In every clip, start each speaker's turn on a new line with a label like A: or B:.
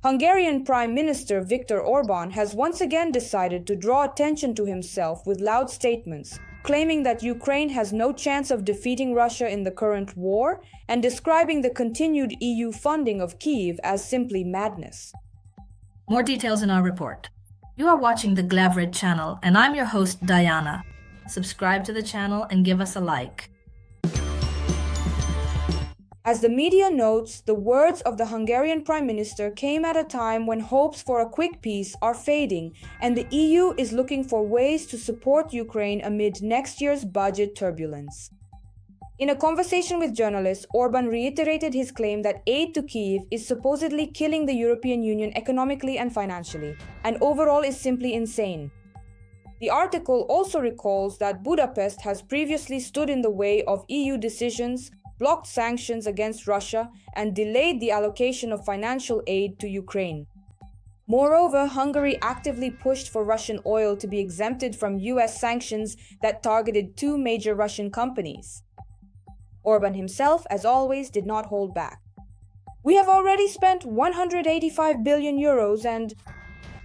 A: Hungarian Prime Minister Viktor Orbán has once again decided to draw attention to himself with loud statements, claiming that Ukraine has no chance of defeating Russia in the current war and describing the continued EU funding of Kyiv as simply madness.
B: More details in our report. You are watching the Glavred channel, and I'm your host, Diana. Subscribe to the channel and give us a like.
A: As the media notes, the words of the Hungarian Prime Minister came at a time when hopes for a quick peace are fading, and the EU is looking for ways to support Ukraine amid next year's budget turbulence. In a conversation with journalists, Orban reiterated his claim that aid to Kyiv is supposedly killing the European Union economically and financially, and overall is simply insane. The article also recalls that Budapest has previously stood in the way of EU decisions, blocked sanctions against Russia, and delayed the allocation of financial aid to Ukraine. Moreover, Hungary actively pushed for Russian oil to be exempted from US sanctions that targeted two major Russian companies. Orban himself, as always, did not hold back. "We have already spent 185 billion euros and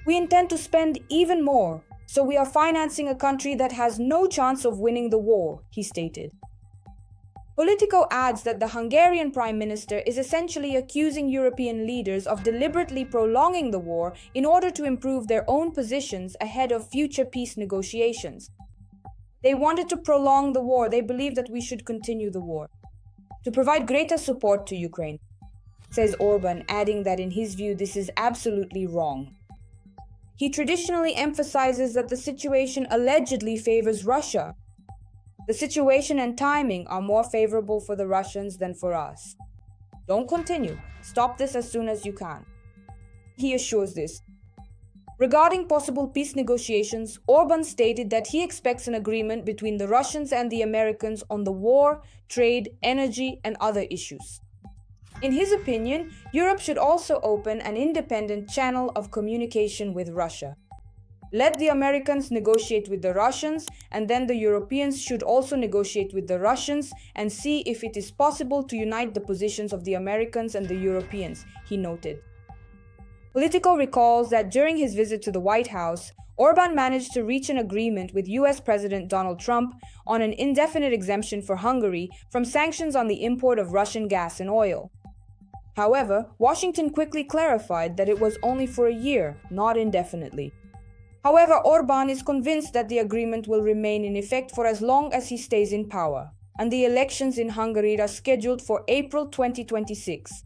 A: we intend to spend even more, so we are financing a country that has no chance of winning the war," he stated. Politico adds that the Hungarian Prime Minister is essentially accusing European leaders of deliberately prolonging the war in order to improve their own positions ahead of future peace negotiations. They wanted to prolong the war. They believe that we should continue the war to provide greater support to Ukraine, says Orban, adding that in his view this is absolutely wrong. He traditionally emphasizes that the situation allegedly favors Russia. The situation and timing are more favorable for the Russians than for us. Don't continue. Stop this as soon as you can. He assures this. Regarding possible peace negotiations, Orban stated that he expects an agreement between the Russians and the Americans on the war, trade, energy, and other issues. In his opinion, Europe should also open an independent channel of communication with Russia. Let the Americans negotiate with the Russians, and then the Europeans should also negotiate with the Russians and see if it is possible to unite the positions of the Americans and the Europeans, he noted. Politico recalls that during his visit to the White House, Orban managed to reach an agreement with US President Donald Trump on an indefinite exemption for Hungary from sanctions on the import of Russian gas and oil. However, Washington quickly clarified that it was only for a year, not indefinitely. However, Orban is convinced that the agreement will remain in effect for as long as he stays in power, and the elections in Hungary are scheduled for April 2026.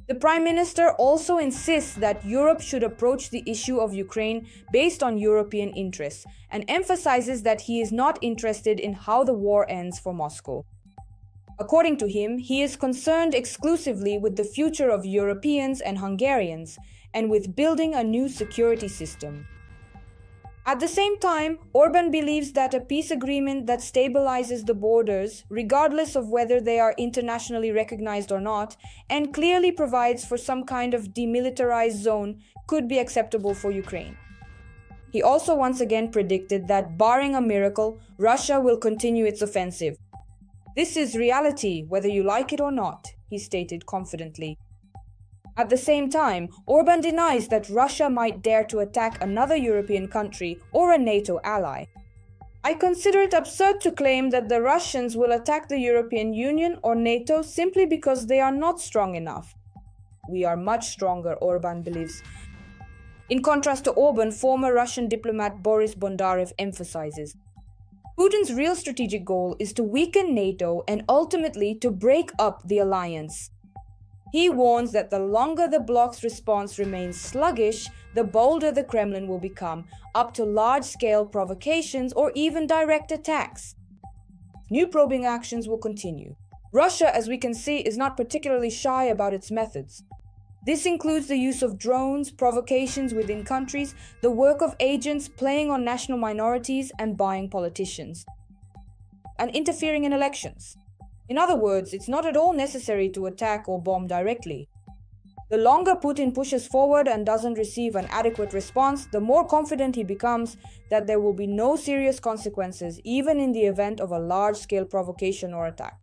A: The Prime Minister also insists that Europe should approach the issue of Ukraine based on European interests, and emphasizes that he is not interested in how the war ends for Moscow. According to him, he is concerned exclusively with the future of Europeans and Hungarians, and with building a new security system. At the same time, Orban believes that a peace agreement that stabilizes the borders, regardless of whether they are internationally recognized or not, and clearly provides for some kind of demilitarized zone, could be acceptable for Ukraine. He also once again predicted that, barring a miracle, Russia will continue its offensive. "This is reality, whether you like it or not," he stated confidently. At the same time, Orban denies that Russia might dare to attack another European country or a NATO ally. "I consider it absurd to claim that the Russians will attack the European Union or NATO simply because they are not strong enough. We are much stronger," Orban believes. In contrast to Orban, former Russian diplomat Boris Bondarev emphasizes, Putin's real strategic goal is to weaken NATO and ultimately to break up the alliance. He warns that the longer the bloc's response remains sluggish, the bolder the Kremlin will become, up to large-scale provocations or even direct attacks. New probing actions will continue. Russia, as we can see, is not particularly shy about its methods. This includes the use of drones, provocations within countries, the work of agents playing on national minorities and buying politicians, and interfering in elections. In other words, it's not at all necessary to attack or bomb directly. The longer Putin pushes forward and doesn't receive an adequate response, the more confident he becomes that there will be no serious consequences, even in the event of a large-scale provocation or attack.